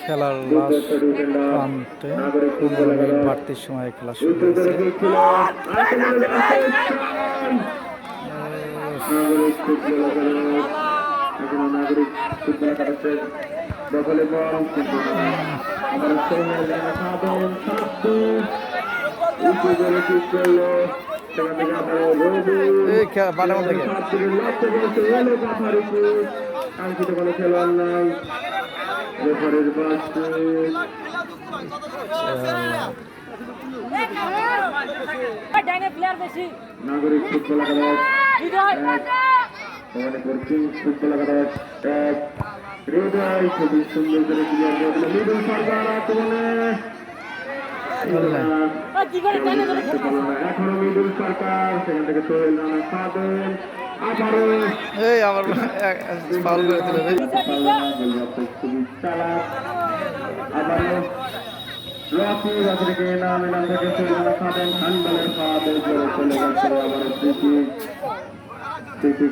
খেলার লাস্ট প্রান্তে 15 মিনিট বাড়তির সময় খেলা শুরু হয়েছে। নাগরিক ফুটবল হৃদয় খুবই সুন্দর করে মৃদুল সরকার আক্রমণে এখনো মৃদুল সরকার সেখান থেকে সোহেল রানা খাবেন আবারও খুবই চালাক আবারও রকি থেকে নাম থেকে সোহেল রানা খাবেন হ্যান্ডবলের খাবে চলে গেছে আবারও ফ্রি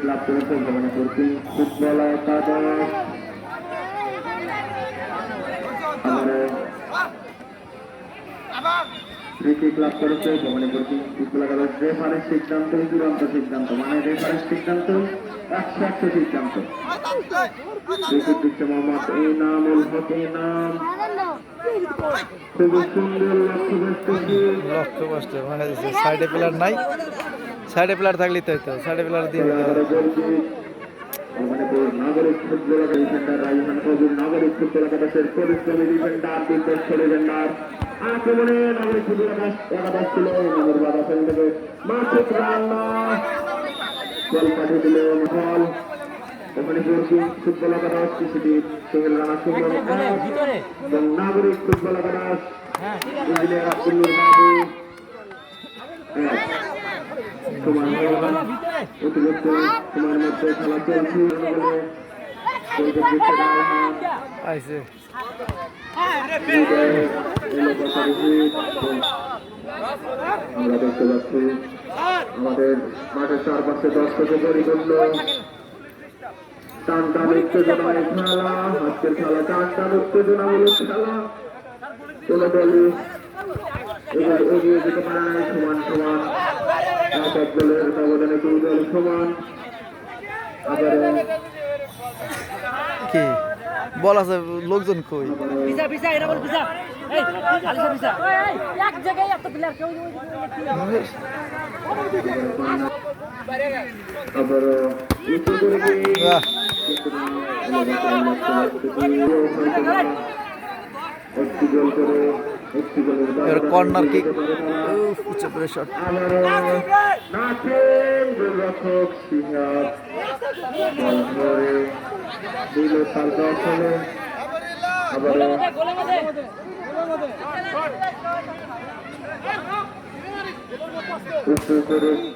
লাভ করেছে ভবনে করছি ফুটবল একাদশ লাভ করেছে ভবনে করছি ফুটবল একাদশ রেফারের সিদ্ধান্ত চূড়ান্ত সিদ্ধান্ত মানে রেফারের সিদ্ধান্ত 100% সিদ্ধান্ত দিচ্ছে মোহাম্মদ ইনামুল হক ইনাম খুবই সুন্দর লক্ষ্যবস্তু মানে সাইডে প্লেয়ার নাই, সাইডে প্লেয়ার থাকলেই তো হইতো, সাইডে প্লেয়ার দিয়ে নাগরিক ফুটবল ডিফেন্ডার রাইহান কবির নাগরিক ফুটবল একাদশের পরিশ্রমী ডিফেন্ডার বিপক্ষ ডিফেন্ডার আক্রমণে নাগরিক ফুটবল একাদশ ছিল নগর বাধা সেখান থেকে মাসুদ রান্না বল পাঠিয়ে দিল হল ওখানে ফুটবল একাদশ কৃষিটি সোহেল রানা সুন্দর এবং নাগরিক ফুটবল একাদশ ইঞ্জিনিয়ার আব্দুল্লুর বাবু অতিরিক্ত সময়ের মধ্যে খেলা চলছে আমরা দেখতে পাচ্ছি আমাদের মাঠের চারপাশে দর্শকে পরিপূর্ণ টান টান উত্তেজনায় খেলা আজকের খেলা টান টান উত্তেজনামূলক খেলা কোন দলই এবার এগিয়ে যেতে পারে নাই সমান সমান এক এক দলের ব্যবধানে দুই দল সমান আবার কি বল আছে লোকজন কই আবার কর্নার কিক উচ্চ প্রেশার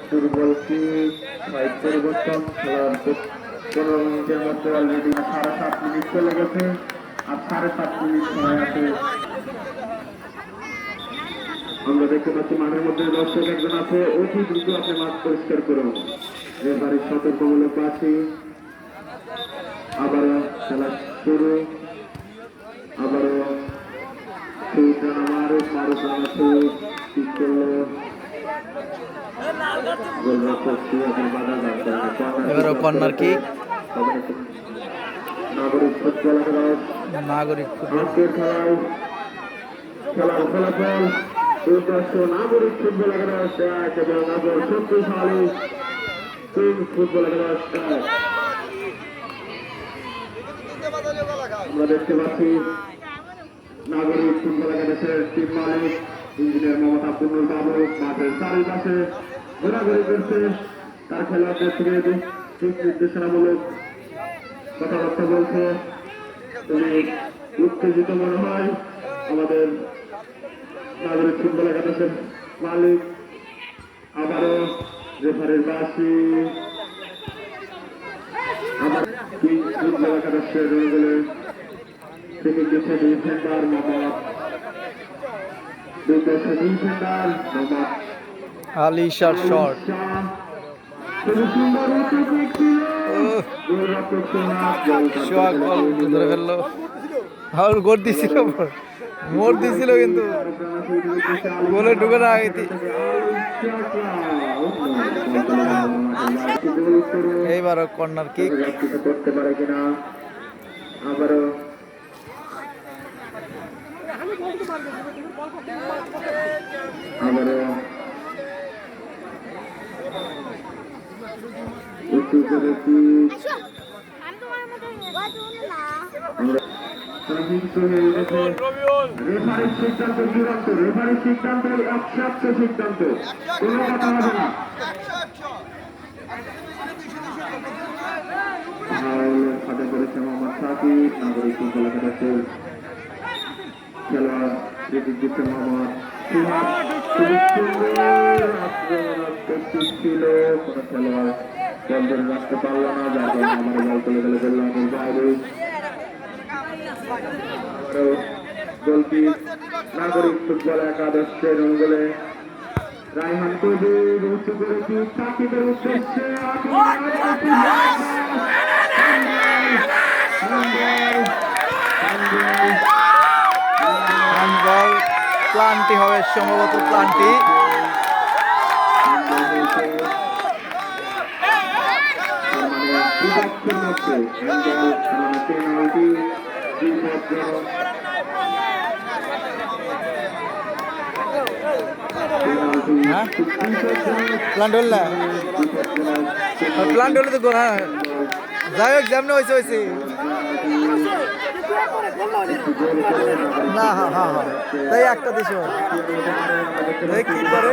দুর্বল কিক পরিবর্তন খেলার 15 মিনিটের মধ্যে অলরেডি 7.5 মিনিট চলে গেছে আর 7.5 মিনিট সময় আছে। আমরা দেখতে পাচ্ছি মাঠের মধ্যে দর্শক একজন আছে, অতি দ্রুত আপনি মাঠ পরিষ্কার করুন। রেফারির সতর্কমূলক আছে। আবারও খেলা শুরু, আবারও মারুফ রানা ঠিক করলো এবারও কর্নার কিক নাগরিক ফুটবল নাগরিক ফুটবল খেলায় খেলার ফলাফল নাগরিক ফুটবল একাদশ এবং নগর শক্তিশালী ফুটবল একাদশ। আমরা দেখতে পাচ্ছি নাগরিক ফুটবল একাদশের টিম মালিক ইঞ্জিনিয়ার মোহাম্মদ আব্দুল বাবু মাঠের চারিপাশে ঘোরাঘুরি করছে, তার খেলোয়াড়দের থেকে দিক নির্দেশনামূলক কথাবার্তা বলছে। তুমি উত্তেজিত মনে হয় আমাদের নাগরিক ফুটবল একাদশের মালিক। আবারও রেফারির বাসি আবার ফুটবল একাদশের রোলে থেকে গেছে ডিফেন্ডার মোহাম্মদ ডিফেন্ডার মোহাম্মদ আলিশার শট। সোহাগ বল ধরে ফেললো, আর গোল দিছিল, মোড় দিছিল কিন্তু গোলে ঢুকে না আগে। এইবারও কর্নার কিক। করতে পারে কিনা আবারও উঁচু করে রেফারির সিদ্ধান্ত চূড়ান্ত, রেফারির সিদ্ধান্ত 100 সিদ্ধান্ত, কোনো কথা হবে না। ফাটে করেছে মোহাম্মদ সাকিব, নাগরিক ফুটবল একাদশের খেলোয়াড় ক্রিকেট জিতছে মোহাম্মদ সুহাগ। খুবই সুন্দর আক্রমণাত্মক ছিল, কোনো খেলোয়াড় বল ধরে রাখতে পারলো না, যার কারণে আমার বল চলে গেল গোললাইনের বাইরে। গোলকিক নাগরিক ফুটবল একাদশের অঙ্গলে রায়হান কবির উঁচু করে কিক সাকিবের উদ্দেশ্যে, হ্যান্ডবল প্লান্টি হবে সম্ভবত, প্লান্টি। প্লান্ট হল না, প্লান্ট হলে তো গোল। হ্যাঁ যাই হোক, যেমন হয়েছে হয়েছে না। হ্যাঁ হ্যাঁ হ্যাঁ, তাই একটা দেশ কি করে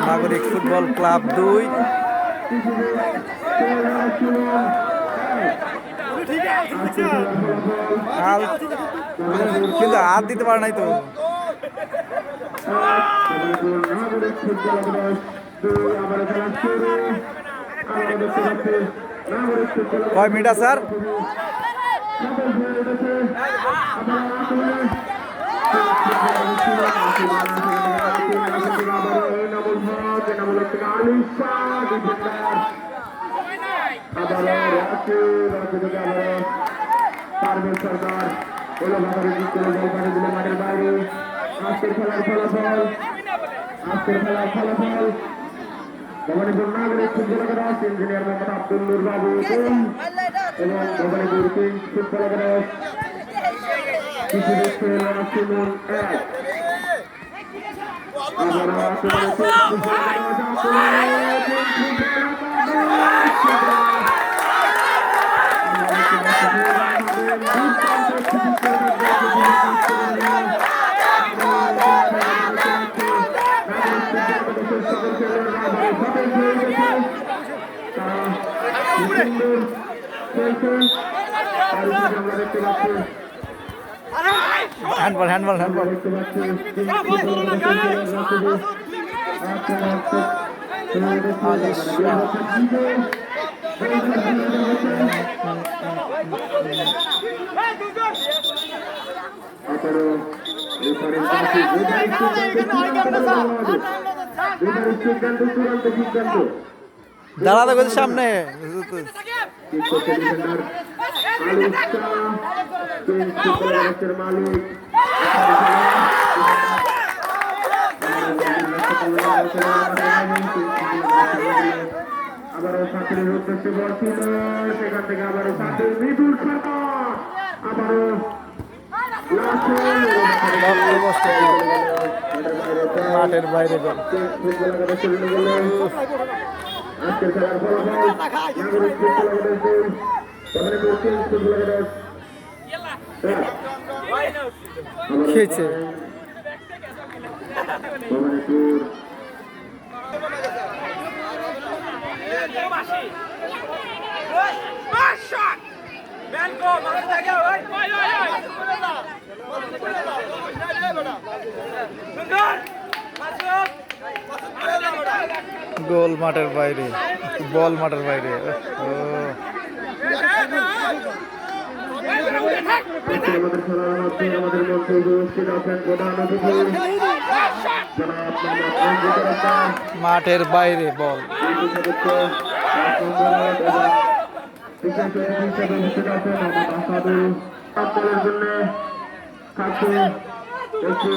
নাগরিক ফুটবল ক্লাব 2। কিন্তু হাত দিতে পারে নাই তো। কয় মিনিট স্যার? সরকার মাঠের বাইরে। আজকের খেলার ফলাফল ভবানীপুর নাগরিক ফুটবল একাদশ ইঞ্জিনিয়ার মোহাম্মদ আব্দুল নূর বাবু এবং ভবানীপুর কিংস ফুটবল একাদশ কিশোরী খেলোয়াড় সুমন 1। Handball handball handball. দাঁড়াতে গেছে সামনে। মালিক আবারও সাথীর উদ্দেশ্যে বলছিল, সেখান থেকে আবারও সাথী মৃদুল সরকার আবারও মাঠের বাইরে। আজকের খেলার ফলাফল নাগরিক ফুটবল খেয়েছে গোল মাঠের বাইরে, বল মাঠের বাইরে। ও আমাদের খেলার মধ্যে আমাদের মধ্যে উপস্থিত আছেন প্রধান অতিথি জনাব মোহাম্মদ মাঠের বাইরে বল। বিশেষ অতিথি হিসেবে উপস্থিত আছেন মোহাম্মদ আসাদুল। আপনাদের জন্য থাকছে একটি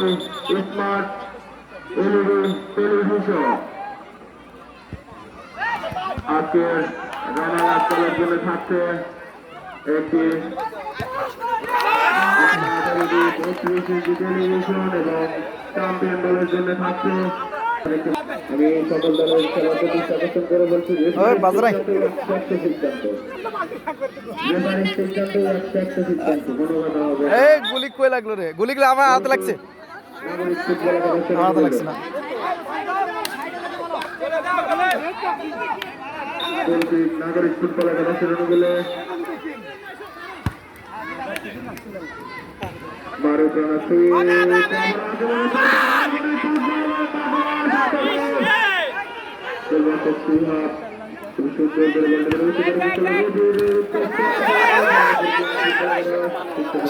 স্মার্ট এলইডি টেলিভিশন। আজকের রানার আপনাদের জন্য থাকছে একটি টেলিভিশন এবং চ্যাম্পিয়ন দলের জন্য থাকছে। আমি সকল দলের খেলার প্রতি সমর্থন করে বলছি গুলি কই লাগলো রে? গুলিগুলো আমার হাতে লাগছে, হাতে লাগছে না। নাগরিক ফুটবল একাদশ শুরু গেলে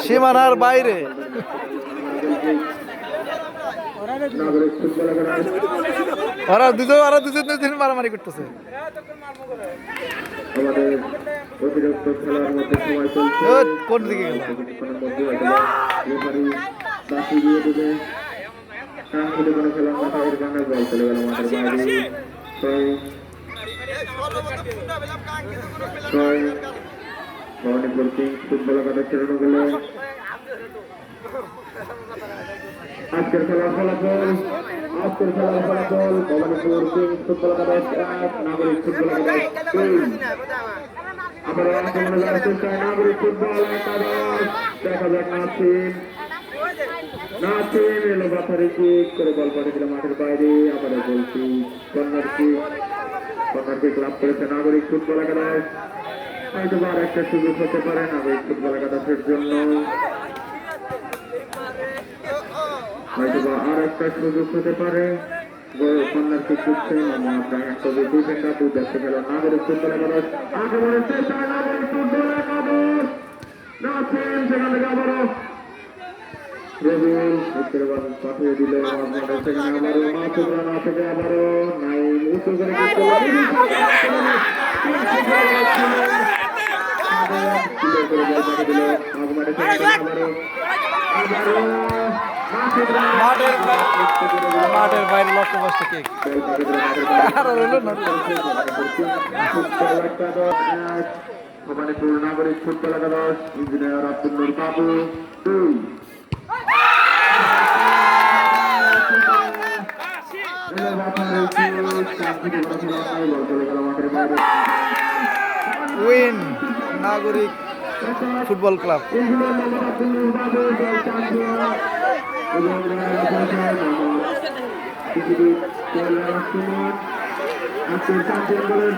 সীমানার বাইরে নাগরিক ফুটবল একাদশ ওরা দুজন মারামারি করতেছে। আমাদের অতিরিক্ত খেলার মধ্যে সময় চলছে। কোন দিকে গেল? খেলার মাথায় গানের বল চলে গেল মাঠের বাইরে। ভবানীপুর কিংস ফুটবল একাদশ ছেড়ে গেল। আজকের খেলার ফলাফল ভবানীপুর কিংস ফুটবল একাদশ 1, নাগরিক ফুটবল একাদশ 3। আবার আক্রমণে যাওয়ার চেষ্টায় নাগরিক ফুটবল একাদশ। দেখা যাক নাসিম এলো বাথারি কিক করে বল পাঠিয়েছিল মাঠের বাইরে। আবার বলছি কর্নার কিক লাভ করেছে নাগরিক ফুটবল একাদশ। হয়তো আর একটা সুযোগ হতে পারে নাগরিক ফুটবল একাদশের জন্য, হয়তো আর একটা সুযোগ হতে পারে। কর্নার কিক দিচ্ছে নাগরিক ফুটবল একাদশ। আক্রমণের চেষ্টায় নাগরিক ফুটবল একাদশ। নাসিম সেখান থেকে আবারও পাঠিয়ে দিল সেখানে আবারও মাসুদরা থেকে আবারও নাইম উঁচু করে মাঠের বাইরে লক্ষ্য কষ্ট কিক ভবানীপুর নাগরিক ফুটবল একাদশ ইঞ্জিনিয়ার আব্দুল বাবু 2। উইন নাগরিক ফুটবল ক্লাব। আজকের চ্যাম্পিয়ন দলের